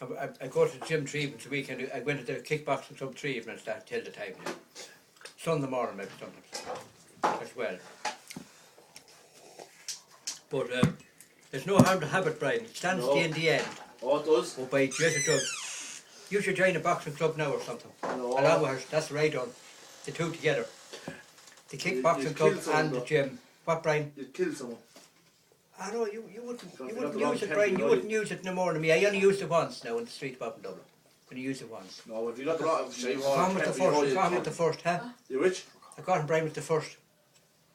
I go to the gym 3 evenings a week, and I went to the kickboxing club 3 evenings that till the time now. Sunday morning maybe sometimes as well. But there's no harm to have it, Brian. It stands in the end. Oh, it does? Oh, by Jesus, it does. You should join a boxing club now or something. No. Along with her, that's right on. The two together. The kickboxing club and the gym. What, Brian? You'd kill someone. I know, you wouldn't got use the it, wrong Brian. You temper, wouldn't use it no more than me. I only used it once now in the street above in Dublin. I only used it once. No, if you got the wrong... Gone with the first, gone with the first, huh? You which? I got him, Brian, with the first.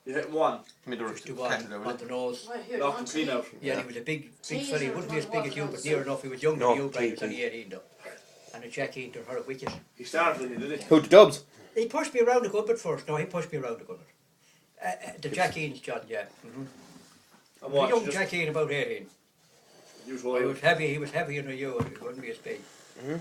You hit one. Just the one on the nose. Knocked him clean out. Yeah, and he was a big fella. He wouldn't be as big as you, but near enough. He was younger than you, Brian. He was only 18 though. And a Jack Eaton hurt a wicket. He started with you, did he? Who, the Dubs? He pushed me around a good bit first. No, he pushed me around a good bit. The Jack Eaton's John, yeah. And The what? young Jack Eaton, about 18. You was He wild. was heavy. He was heavier than you. He wouldn't be as big.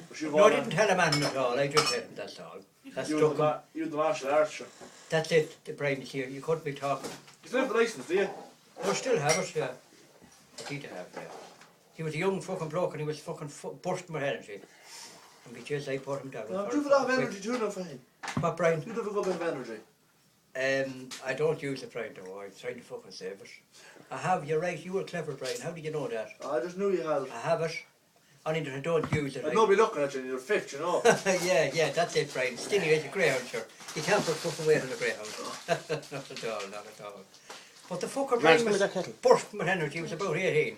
Was you No, I wild? didn't tell a man at all. I just said him. That's all. That's You struck was him. you was the martial arts, sure. That's it. The brain is here. You couldn't be talking. You still have the license, do you? I still have it. Yeah. I need to have it. Yeah. He was a young fucking bloke, and he was fucking bursting my energy. And because I put him down. No, you have a lot of energy too now, Fahey. What, Brian? You have a good bit of energy. I don't use it, Brian, though. I'm trying to fucking save it. I have, you're right, you were clever, Brian. How did you know that? I just knew you had it. I have it. Only that I don't use it. There's nobody looking at you and you're fit, you know. yeah, that's it, Brian. Stimulate a greyhound, sure. You can't put fucking weight on a greyhound. Not at all. But the fucking Brian was bursting with energy. He was about 18.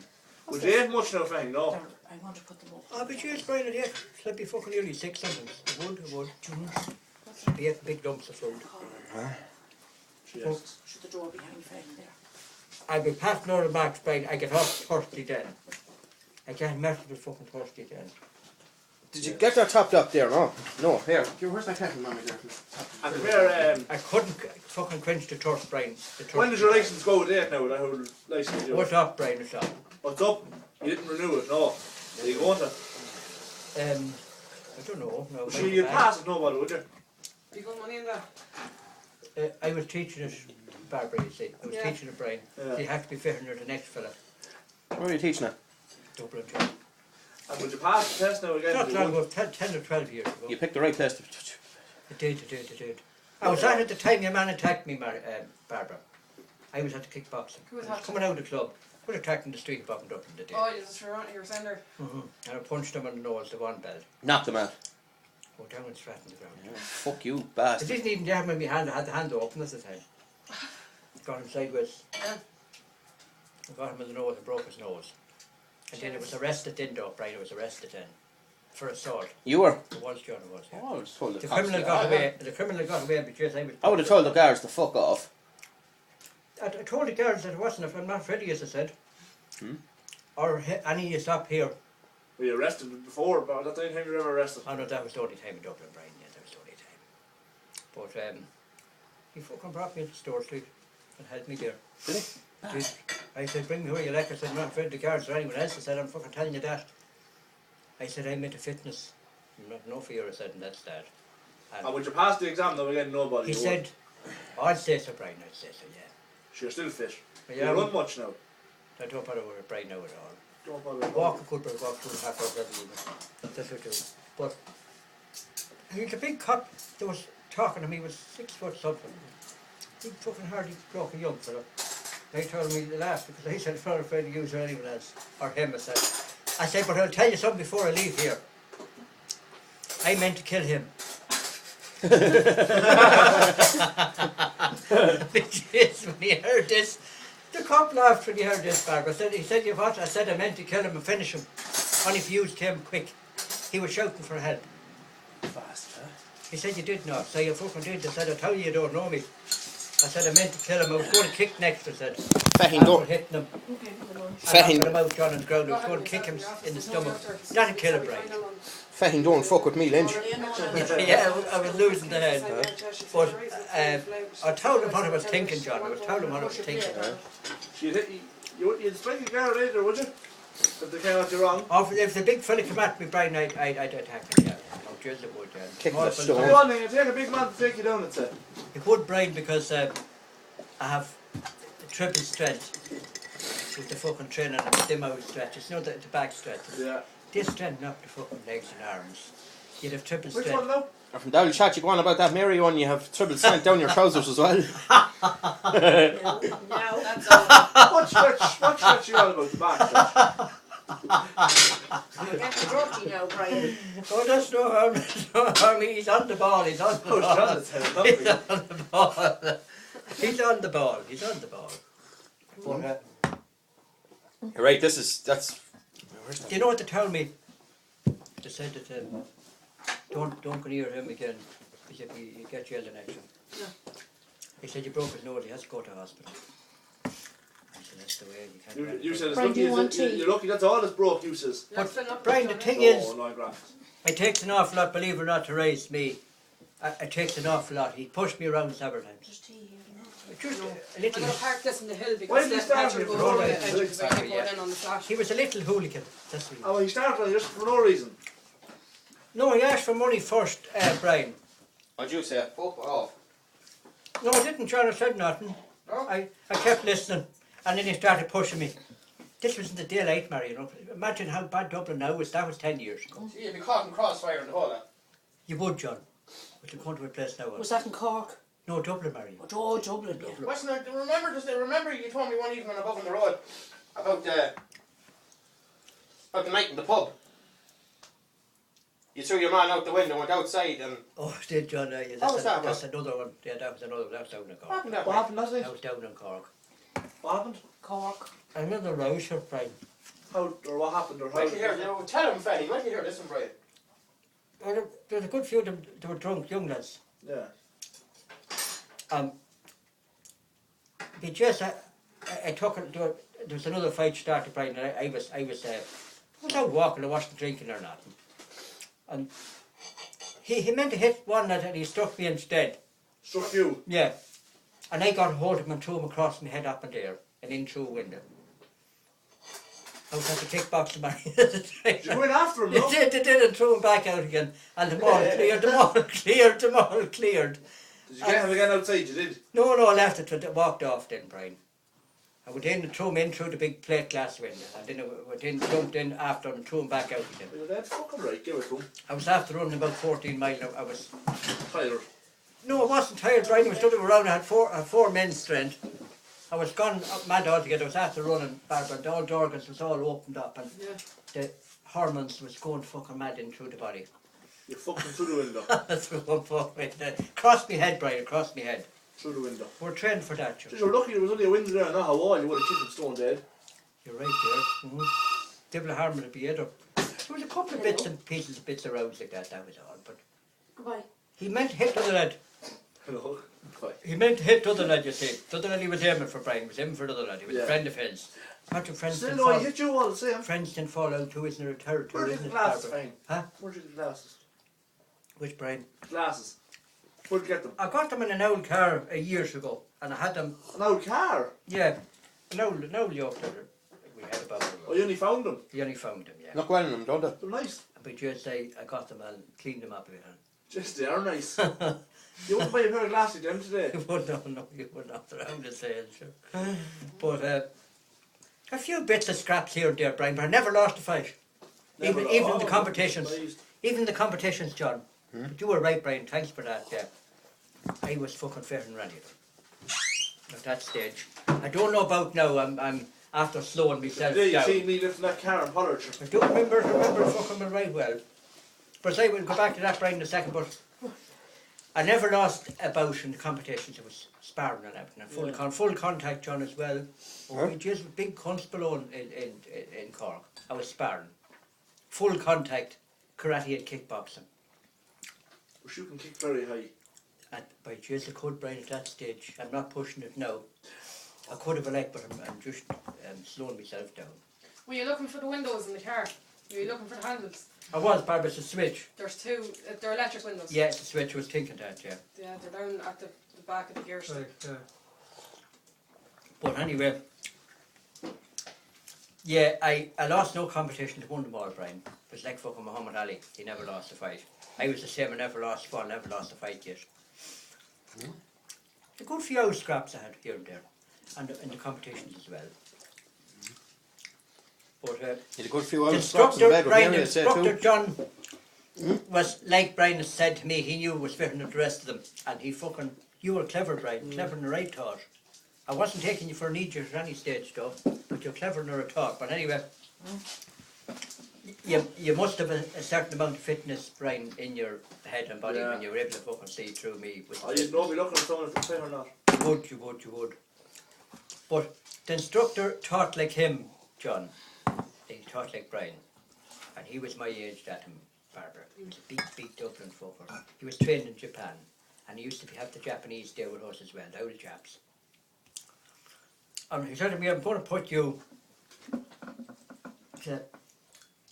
Would you eat much now, Fahey? No. I want to put them up. Oh, but yes, Brian, yeah. I'd be fucking nearly 6 sometimes. I would. Be eating big lumps of food. Jesus. Should the door behind Fang there? I'd be passing out of Max, Brian. I get off thirsty then. I can't mess with fucking thirsty then. Did you get that topped up there? No. No, here. Where's that kettle, Mammy? And come here, I couldn't fucking quench the thirst, Brian. when does your license go with date now? That whole license you What's up, Brian? What's up? What's up? You didn't renew it, no. Are you going to? I don't know. No, Sure, you'd pass it, nobody, would you? You got money in that? I was teaching it, Barbara, you see. I was teaching it, Brian. Yeah. He had to be fitting her the next fella. Where are you teaching it? Dublin. And would you pass the test now again? Not long ago, 10 or 12 years ago. You picked the right place to... It did. I was at the time your man attacked me, Barbara. I was at the kickboxing. Who was I was that? coming out of the club. I was attacking the street above and up in the day. Oh, you're sender. And I punched him on the nose, the one belt. Knocked him out. Oh, down and flat on the ground. Yeah, fuck you, I bastard. didn't even jam in my hand, I had the hand open at the time. Got him sideways. Yeah. I got him in the nose and broke his nose. And then it was arrested then, though, Brian, it was arrested then. For assault. You were? It was, John, it was, yeah. Oh, I was told The cops criminal to- got away, because I was... I would have told the guards to fuck off. I told the guards that it wasn't, I'm not ready, as I said. Or any of us up here. Were you arrested before? But that's the only time you were ever arrested. Oh no, that was the only time in Dublin, Brian, yeah, that was the only time. But he fucking brought me into Store Street and held me there. Did he? Did. I said, bring me where you like. I said, I'm not afraid of the guards or anyone else. I said, I'm fucking telling you that. I said, I'm into fitness. No fear, I said, and that's that. And would you pass the exam now again? Nobody. He you said, oh, I'd say so, Brian, I'd say so, yeah. Sure, you're still fit. But You yeah, run much now. I don't bother with Brian now at all. Don't bother. Walk a good bit, walk 2.5 hours every evening. That's what I do. But he was a big cop that was talking to me, was 6 foot something. Big fucking hardy bloke, a young fella. They told me to laugh because I said, I'm not afraid to use or anyone else. Or him, I said. I said, but I'll tell you something before I leave here. I meant to kill him. Which is, when he heard this, the cop laughed when he heard this, Barbara. He said, you what? I said, I meant to kill him and finish him. Only if you used him quick. He was shouting for help. Fast, huh? He said, you did not. So you fucking did. I said, I tell you, you don't know me. I said, I meant to kill him. I was going to kick next, I said. Fahing After don't. hitting him. Fahing. After him out John on the ground, I was going to kick him in the stomach. Not to kill him, right? Fahing don't fuck with me, Lynch. Yeah, I was losing the head. But I told him what I was thinking, John. I was telling him what I was thinking. You'd strike a guard later, would you? If they came at you wrong. Oh, if the big fella came at me, Brian, I'd attack him, yeah. Oh, just it would, yeah. Kick More the fella- stone. Go on then, you take a big man to take you down, I'd say. It would, Brian, because I have a triple strength with the fucking training and the dim out stretches, you know, the back stretches. Yeah. This strengthen up the fucking legs and arms. You'd have triple Which strength. one now? And from Dolly chat you go on about that Mary one, you have triple strength down your trousers as well. Now, that's all. What stretch you on about the back stretch? You're getting dirty now, Brian. Oh, that's no harm, that's no harm. He's on the ball, he's on the Oh, ball. Jonathan, He's lovely. on the ball. He's on the ball, he's on the ball. But, You're right, that's... do you know what they told me? They said that don't go near him again because if you get yelled at next time. Yeah. He said you broke his nose, he has to go to hospital. I said that's the way you can't. You said it's Brian, lucky, do you want tea? you're lucky that's all it's broke, you says. You're filling up Brian, the the thing stomach. is, Oh, no, grand. it takes an awful lot, believe it or not, to raise me. It takes an awful lot. He pushed me around several times. There's tea here. Just No. a I'm little. going to park this in the hill Why because did he the start petrol with goes road over the rage? engine when you Yeah. go in on the flash. He was a little hooligan. That's what he Oh, was. well, he started on just for no reason. No, he asked for money first, Brian. What'd you say? Oh, oh. No, I didn't try to say nothing. No? I kept listening, and then he started pushing me. This was in the daylight, Mary, you know. Imagine how bad Dublin now was. That was 10 years ago. See, you'd be caught in crossfire in the whole lot. You would, John. But you're going to a place now. Was that in Cork? No, Dublin, Mary. Oh, Dublin, yeah. Wasn't it? Remember you told me one evening above on the road about the night in the pub. You threw your man out the window, went outside, and Oh, did John? Yeah, How was that that's another one. Yeah, that was another. That was down in what Cork. happened that What way? happened last night? That was down in Cork. What happened? Cork. Another rouser, Brian. How, or what happened, or how? Wait till you hear, tell him, Fanny, wait till you hear this one, Brian. Well, there's a good few of them. They were drunk, young lads. Yeah. But just I took it. There was another fight started, Brian. And I was out walking. I wasn't drinking or nothing. And he meant to hit one lad and he struck me instead. Struck you. Yeah. And I got hold of him and threw him across my head up in there and in through a window. I was at the kickboxing man. Did you went after him, no? They did and threw him back out again. And the ball cleared, the ball cleared. Did you get him again outside, you did? No, I left it, but walked off then, Brian. I went in and threw him in through the big plate glass window. And then I went in, jumped in after him and threw him back out again. Well, that's fucking right, give it to him. I was after running about 14 miles. I was... Tyler. No, I wasn't tired, Brian. I was stood around. I had four men's strength. I was gone mad altogether. I was after running, Barbara. And all the organs was all opened up and Yeah. the hormones was going fucking mad in through the body. You fucking through the window. That's what fucking... Crossed me head, Brian. Crossed me head. Through the window. We're trained for that, Jeez, Joe. you're lucky there was only a window there, not a wall. You would have kicked him stone dead. You're right there. Devil harm would be either. There was a couple of bits and pieces, bits of roads like that was all. But Goodbye. he meant to hit the other lad. Hello. Bye. He meant to hit the other lad, you see. The other lad he was aiming for, Brian. He was aiming for the other lad. He was a Yeah. friend of his. Not your friends Still can no, fall. I hit you all the same. Friends can fall out too, isn't there? A territory, Where did isn't the it, glasses, Barbara? Frank? Huh? Where did you get the glasses? Which Brian? Glasses. Where'd you get them? I got them in an old car years ago, and I had them. An old car. Yeah, an old York that we had about. Oh, you only found them. You only found them, yeah. Look well in them, don't they? They're nice. But just say I got them and cleaned them up a bit. Just they are nice. You want to buy a pair of glasses them today? You wouldn't know, you wouldn't have to round the sale, sure. But a few bits of scraps here and there, Brian, but I never lost a fight. Even in the competitions. Surprised. Even the competitions, John. But you were right, Brian, thanks for that, yeah. I was fucking fair and ready at that stage. I don't know about now, I'm after slowing myself Today you down. seen me lifting that car in Hollerton. I do remember fucking right well. But I will go back to that, Brian, in a second, but I never lost a bout in the competitions. It was sparring and everything, and full contact, John, as well. Oh, we just big cunts below in Cork. I was sparring. Full contact, karate and kickboxing. Well, you can kick very high. And by Jesus, I could, Brian, at that stage. I'm not pushing it now. I could have a leg, but I'm just slowing myself down. Were you looking for the windows in the car? Were you looking for the handles? I was, Barbara, it's a switch. There's two, they're electric windows. Yeah, it's a switch, I was thinking that, yeah. Yeah, they're down at the back of the gear stick. But anyway, yeah, I lost no competition to won them all, Brian. It was like fucking Muhammad Ali. He never lost a fight. I was the same. I never lost one. Never lost a fight yet. A good few old scraps I had here and there, and in the competitions as well. But You had a good few the hours drops in the instructor, bed with Brian, Mary, the I said instructor too. John was like Brian has said to me, he knew was better than the rest of them. And he fucking, you were clever, Brian, clever than the right thought. I wasn't taking you for an idiot at any stage, though, but you're clever than I thought. But anyway, you must have a certain amount of fitness, Brian, in your head and body Yeah. when you were able to fucking see through me. With I didn't know if you're looking at someone at the time or not. you would. But the instructor taught like him, John. He taught like Brian. And he was my age at him, Barbara. He was a big Dublin fucker. He was trained in Japan. And he used to have the Japanese there with us as well, the old chaps. And he said to me, I'm going to put you to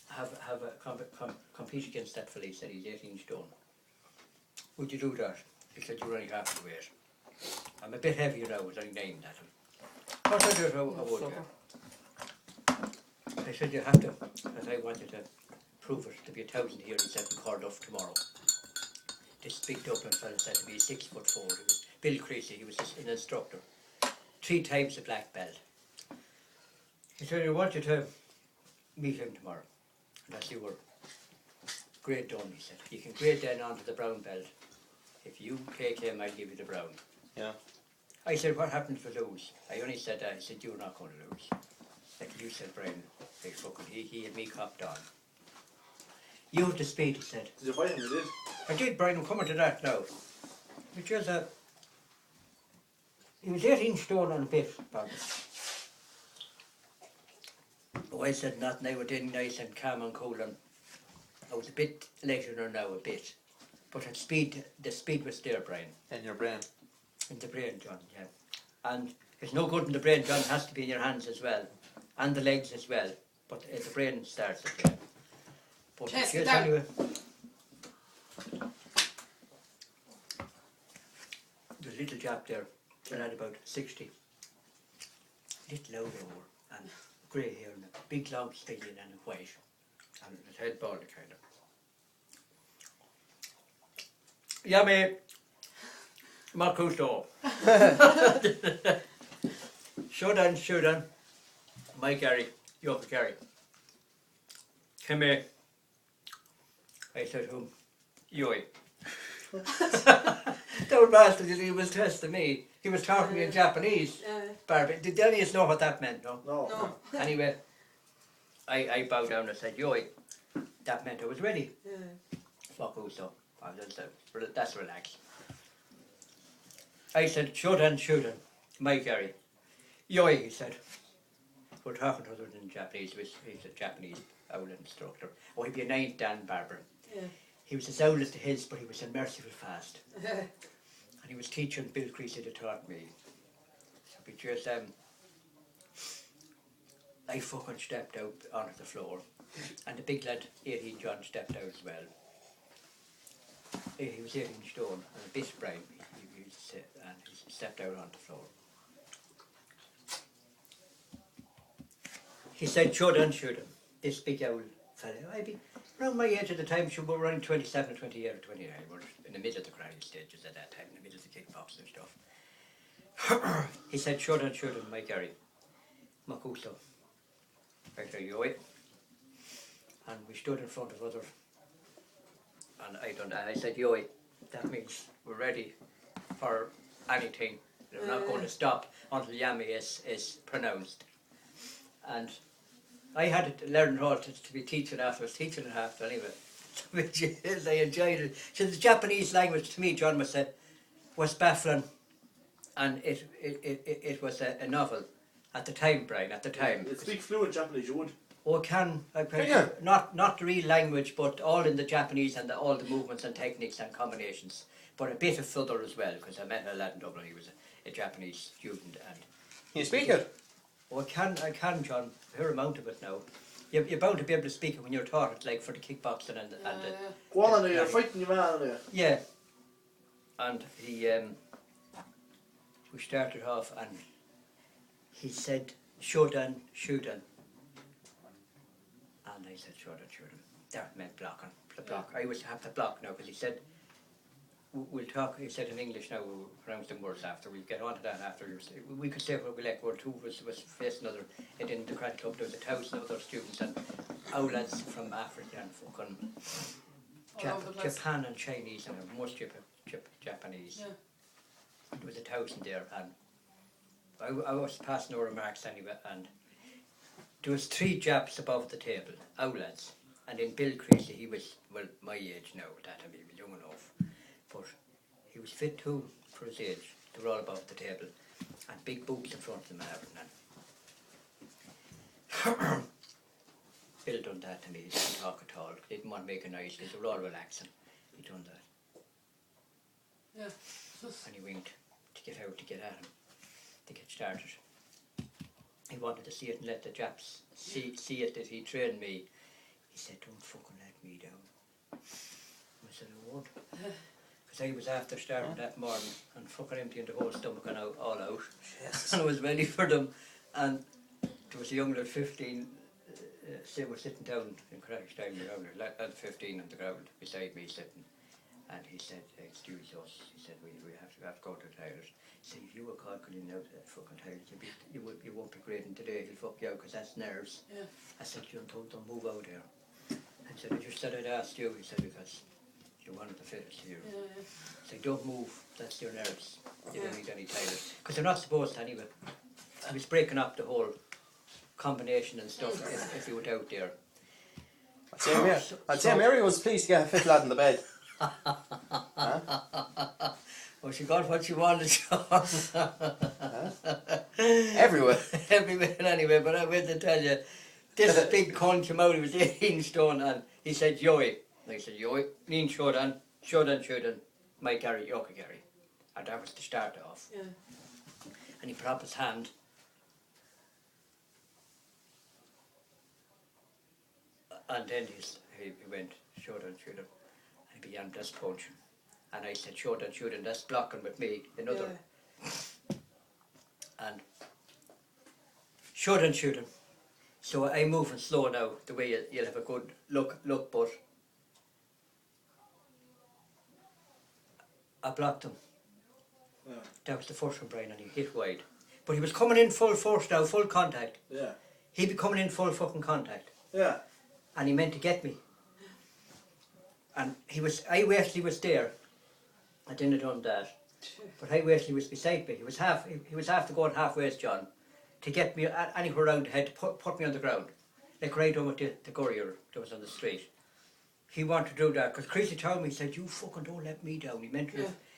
have a compete against that fella. He said he's 18 stone. Would you do that? He said you're only half the weight. I'm a bit heavier now, I was only 9 at him. Of course I did, I would, yeah. I said you have to, because I wanted to prove it. To be 1,000 here, he said in Cardiff tomorrow. This big Dublin fella said to me, he's 6'4". He was Bill Creasy, he was an instructor. 3 times a black belt. He said, I want you to meet him tomorrow. And as you were grade done, he said. You can grade then onto the brown belt. If you take him, I'll give you the brown. Yeah. I said, what happened if I lose? I only said that. I said, you're not going to lose. Like you said, Brian, they fucking, he had me copped on. You have the speed, he said. Did you fight him? You did? I did, Brian, I'm coming to that now. Which was he was 18 stone on a bit, Barbara. Oh, I said nothing, I was in nice and calm and cool, and I was a bit later than now, a bit. But at speed, the speed was there, Brian. In your brain. In the brain, John, yeah. And it's no good in the brain, John, it has to be in your hands as well. And the legs as well. But the brain starts it, yeah. But Chest, yes, get down. anyway. There's a little chap there, that had about 60. Little loud over, and grey hair, and a big long stallion and a white. And his head bald kind of. Yeah, mate. Marcuso. Shoot on. My Gary, you're Gary. Come here. I said, whom? Yoy. Don't bastard, he was testing me. He was talking to me in Japanese. Barbie, did any of us know what that meant, no? No. Anyway, I bowed down and said, Yoy. That meant I was ready. Fuck who so. That's relaxed. I said, shoot on. My Gary. Yoy, he said. We're talking to others in Japanese. He's a Japanese owl instructor. Oh, he'd be a 9th Dan, Barbara. He was as old as the hills, but he was unmerciful fast. And he was teaching Bill Creasy to taught me. So because I fucking stepped out onto the floor, and the big lad, 18 John, stepped out as well. He was 18 stone, and a bit brown, and he stepped out onto the floor. He said, shoot him. This big owl fella. I'd be around my age at the time, we were running 27, 28 or 29. We were in the middle of the karate stages at that time, in the middle of the kickboxing and stuff. He said, shoot him, my Gary. Makuso. I said, Yoy. And we stood in front of other. And I said, Yoy, that means we're ready for anything. We're not going to stop until Yami is pronounced. And I had to learn how to be teaching after. I was teaching it after anyway. Which is, I enjoyed it. So the Japanese language to me, John must say, was baffling. And it was a novel at the time, Brian, at the time. You speak fluent Japanese, you would. Oh, Yeah. not the real language, but all in the Japanese and all the movements and techniques and combinations. But a bit of further as well, because I met a lad in Dublin, he was a Japanese student. And Can you speak it? oh, I can, John, a fair amount of it now. You're bound to be able to speak it when you're taught it, like for the kickboxing and the Go on, you're fighting your man there. yeah. And we started off and he said, shodan. And I said, shodan. That meant blocking. The block. I always have to block now because he said, we'll talk, he said in English now, we'll pronounce them words after, we'll get on to that after. We could say what we like, World 2 was facing another, and in the Karate Club there was 1,000 other students and our lads from Africa and fucking All over the place. Japan and Chinese and most Japanese. Yeah. There was 1,000 there, and I was passing our remarks anyway, and there was 3 Japs above the table, our lads. And then Bill Creasy, he was, well, my age now, that time he was young enough, but he was fit too for his age. They were all above the table, and big boots in front of them and everything. Bill done that to me, he didn't talk at all, didn't want to make a noise, because they were all relaxing. He done that, Yeah. and he winked to get out, to get at him, to get started. He wanted to see it and let the Japs see it, that he trained me. He said, don't fucking let me down. I said, I won't. Because I was after starting that morning and fucking emptying the whole stomach and all out. Yes. And I was ready for them. And there was a young lad, 15, was sitting down in crash time, lad 15 on the ground beside me sitting. And he said, excuse us. He said, we have to go to the toilet. He said, if you were calculating out that fucking toilet, you won't be grading today, he'll fuck you out because that's nerves. Yeah. I said, don't move out here. And he said, I just said I'd asked you, he said, because you're one of the fittest here. Yeah, yeah. He said, don't move, that's your nerves. You don't Yeah. need any toilet. Because they're not supposed to anyway. I was breaking up the whole combination and stuff if you went out there. I'd say Mary was pleased to get a fit lad in the bed. Well, she got what she wanted. Everywhere. Everywhere anyway, but I went to tell you, this big cunt came out, he was 18 stone, and he said, Yoey. And I said, Yoey, Lean Shodan, my Gary, Yoka Gary. And that was the start off. Yeah. And he put up his hand. And then he went, Shodan. And he began this punching. And I said, Shodan, that's blocking with me, another. And Shodan. So I'm moving slow now, the way you'll have a good look, but I blocked him. Yeah. That was the first one, Brian, and he hit wide. But he was coming in full force now, full contact. Yeah. He'd be coming in full fucking contact. Yeah. And he meant to get me. And I actually was there. I didn't have done that. But I actually was beside me. He was after going halfway, John, to get me anywhere around the head, to put me on the ground. Like right on with the courier that was on the street. He wanted to do that, because Chrissy told me, he said, you fucking don't let me down. He meant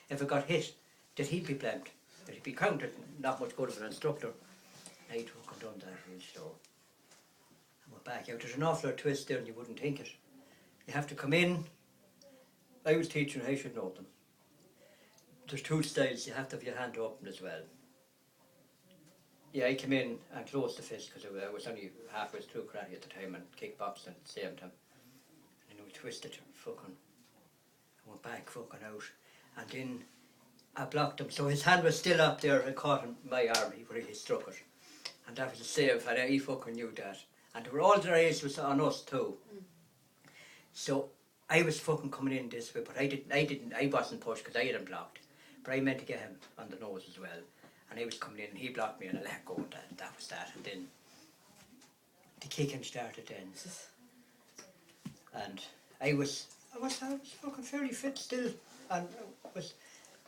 if I got hit, that he'd be blamed. That he'd be counted, not much good of an instructor. And he'd fucking done that real slow. I went back out. There's an awful lot of twist there and you wouldn't think it. You have to come in. I was teaching, I should know them. There's 2 styles, you have to have your hand open as well. Yeah, I came in and closed the fist because I was only halfway through karate at the time and kickboxing at the same time. And then we twisted fucking, I went back fucking out. And then I blocked him, so his hand was still up there and caught in my arm where he struck it. And that was a save, and he fucking knew that. And all their eyes was on us too. So I was fucking coming in this way, but I wasn't pushed because I had him blocked. But I meant to get him on the nose as well. And I was coming in and he blocked me and I let go and that was that. And then the kicking started then. And I was fucking fairly fit still. And I was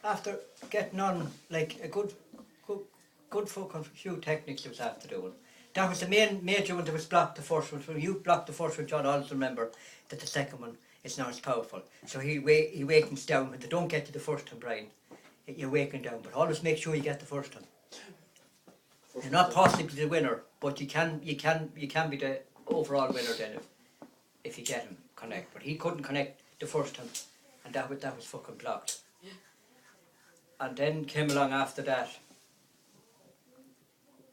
after getting on like a good fucking few techniques I was after doing. That was the major one that was blocked the first one. So you blocked the first one, John, also remember that the second one is not as powerful. So he wakens down. When they don't get to the first one, Brian, you're waking down. But always make sure you get the first one. You're not possibly the winner, but you can be the overall winner then if you get him connect. But he couldn't connect the first time, and that was fucking blocked. And then came along after that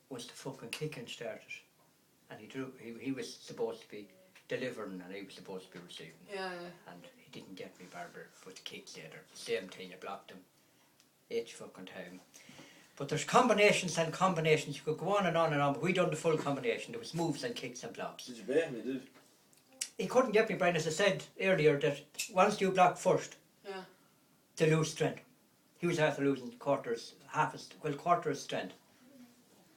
was the fucking kicking started, and he was supposed to be delivering and he was supposed to be receiving. And he didn't get me, Barbara, with the kicks later. Same thing, I blocked him each fucking time. But there's combinations and combinations. You could go on and on and on, but we done the full combination. There was moves and kicks and blocks. Did you bet me, did? He couldn't get me, Brian, as I said earlier, that once you block first, to lose strength. He was after losing quarter of strength.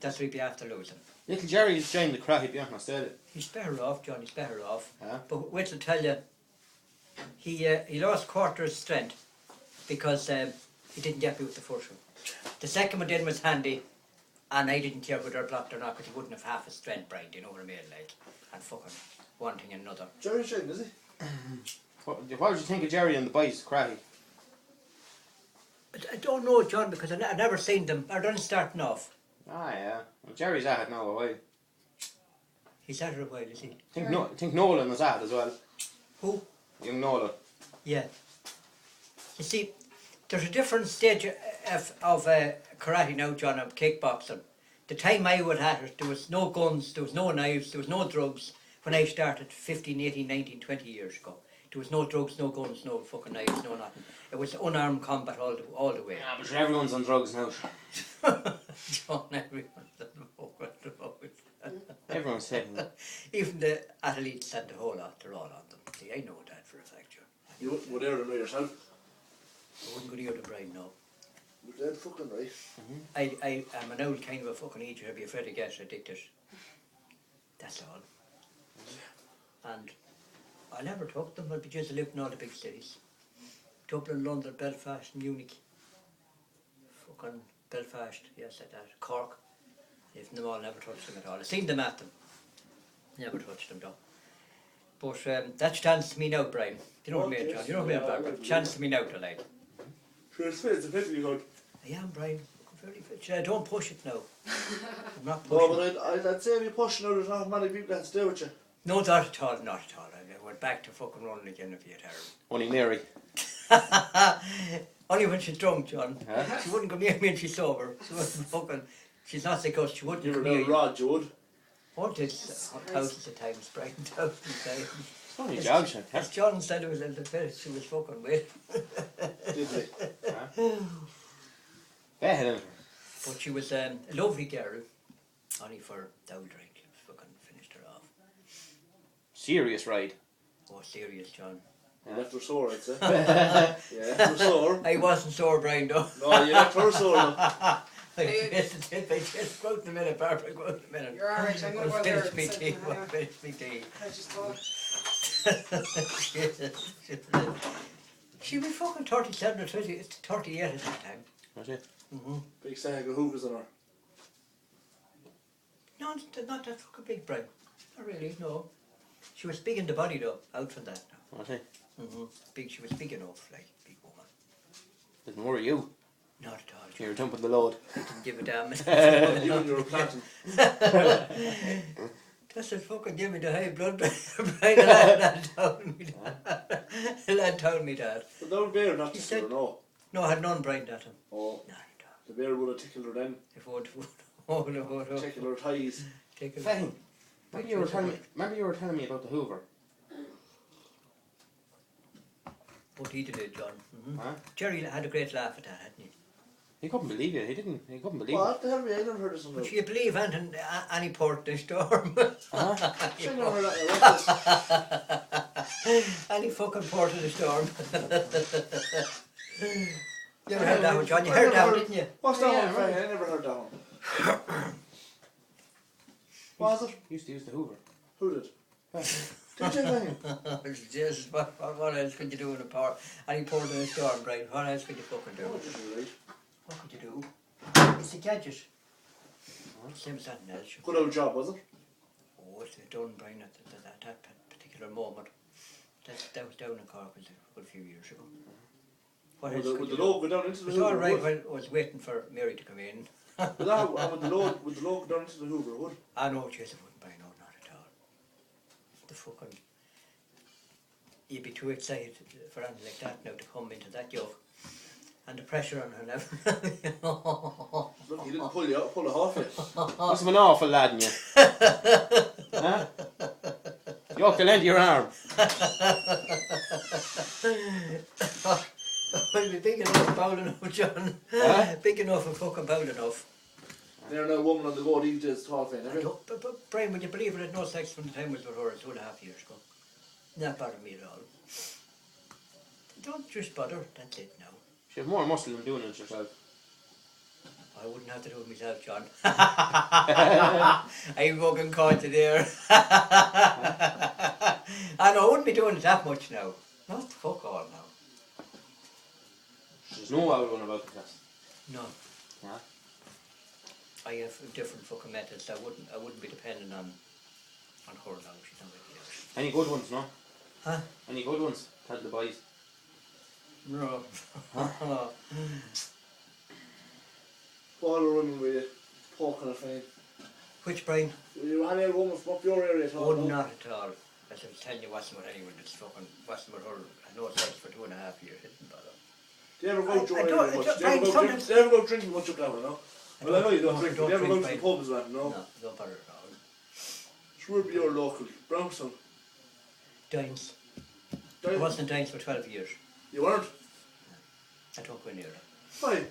That's what he'd be after losing. Little Jerry is joining the crack, he'd be honest, He's better off, John, he's better off. Yeah. But wait till I tell you, he lost quarter of strength because he didn't get me with the first one. The second one then was handy, and I didn't care whether I blocked or not because he wouldn't have half his strength, Brian, do you know what I mean? Like, and fucking one thing and another. Jerry's shooting, is he? What would you think of Jerry and the boys, Cracky? I don't know, John, because I've never seen them. Are they starting off? Ah, yeah. Well, Jerry's at it now a while. He's at it a while, is he? I think Nolan is at it as well. Who? Young Nolan. Yeah. You see, there's a different stage of karate now, John, of kickboxing. The time I would have it, there was no guns, there was no knives, there was no drugs. When I started 15, 18, 19, 20 years ago. There was no drugs, no guns, no fucking knives, no nothing. It was unarmed combat all the way. Yeah, but everyone's on drugs now. John, everyone's on fucking drugs. Everyone's taking them. Even the athletes and the whole lot, they're all on them. See, I know that for a fact, John. You wouldn't go there to know yourself. I wouldn't go near the brain, no. You're dead fucking right. I am an old kind of a fucking eater. I'd be afraid to get addicted. That's all. And I never took them. I'd be just living in all the big cities. Dublin, London, Belfast, Munich. Fucking Belfast, yes, like that. Cork. Lived in them all, never touched them at all. I seen them at them. Never touched them though. But that's chance to me now, Brian. You know what I mean, John? You know what I mean, Barbara? Chance to me now to like. Sure, it's fit, you good. I am, Brian. Very fit. Don't push it now. I'm not No, pushing. but I'd say if you're pushing out, there's not many people that stay with you. No, not at all, not at all. I went back to fucking running again if you had her. Only Mary. Only when she's drunk, John. Huh? She wouldn't come near me when she's sober. She wasn't fucking. She's not like us. She wouldn't You were come near down you. Rod, you would. What did thousands of times, Brian? Thousands of times. It's only jogs, As John said, it was in the finish. She was fucking with. Did they? Better. But she was a lovely girl. Only for the old drink. Fucking finished her off. Serious ride. Oh, serious, John. You left her sore, I'd say. Yeah, left her sore. I wasn't sore, Brian, though. No, you left her sore. No. I just go to the minute, Barbara, go to the minute. You're alright, I'm going to We'll go there. finish me tea, we'll finish me tea. I just thought. She was fucking 37 or 20, 38 at that time. That's it. Big sack of hookahs on her. No, not that fucking big, Brian. Not really, no. She was big in the body though, out from that now. That's it. Big, she was big enough, like, big woman. Didn't worry you. Not at all. You were dumping the load. I didn't give a damn. You and you were planting. That's what fucking give me the high blood pressure, Brian. The lad told me that. The lad told me that. But that would bear not He to said- her, no. No, I had none, Brian, that time. Oh, No, the bear would have tickled her then. if would, oh, no, no. Tickled her thighs. Take it. Fang, remember you were telling me about the Hoover? But he did it, John. Huh? Jerry had a great laugh at that, hadn't he? He couldn't believe it. He couldn't believe What the hell? I never heard of But something. you believe any port in storm? I never heard that. Any fucking port in the storm. You heard that one, John? You heard that one, didn't you? What's that Yeah, one, Frank? I never heard that one. Was it? He used to use the Hoover. Who did? Did you, Frank? Jesus, what else could you do in a port? Any port in a storm, Brian? What else could you fucking do? Oh, did you right? What could you do? It's a gadget. Same as anything else. Good old job, was it? Oh, it's done, Brian, at that particular moment. That was down in Cork a good few years ago. What else Would could the you do? load go down into It the was Hoover? all right would? when I was waiting for Mary to come in. Would the load go down into the Hoover? Would? I know, jeez, it wouldn't buy no, not at all. The fucking... You'd be too excited for anything like that now to come into that yoke. And the pressure on her now. Look, he didn't pull it off you. Must have been awful lad in you. Huh? You ought to lend your arm. Well, be big enough, bold enough, John. Huh? Big enough and fucking bold enough. There's no woman on the go these days, 12 in, every. But Brian, would you believe it? I had no sex from the time I was with her 2.5 years ago. Not bothered me at all. Don't just bother, that's it now. She have more muscle than doing it yourself. I wouldn't have to do it myself, John. I'm fucking caught you there. I know I wouldn't be doing it that much now. Not the fuck all now. There's no hour going about the class. No. Yeah. I have different fucking methods. I wouldn't be dependent on her now. She's not really out. Any good ones, no? Huh? Any good ones? Tell the boys. No. All the women with you poking a fan. Which Brian? You any other woman from up your area at all? Oh, no? not at all. As I was telling you, wasn't with anyone. It's fucking wasn't with her. I know it's for 2.5 years. Didn't bother. Do you ever go I to your don't- area much? I don't- Do you ever Brian, go sometimes- do you ever go drinking much up there, no? Well, I know you don't drink. Do you ever go to the Brian. pub as well, no? No, don't bother at all. Sure, be your local Brownstone. Dines. I wasn't in Dines for 12 years. You weren't? I don't go near it. Why?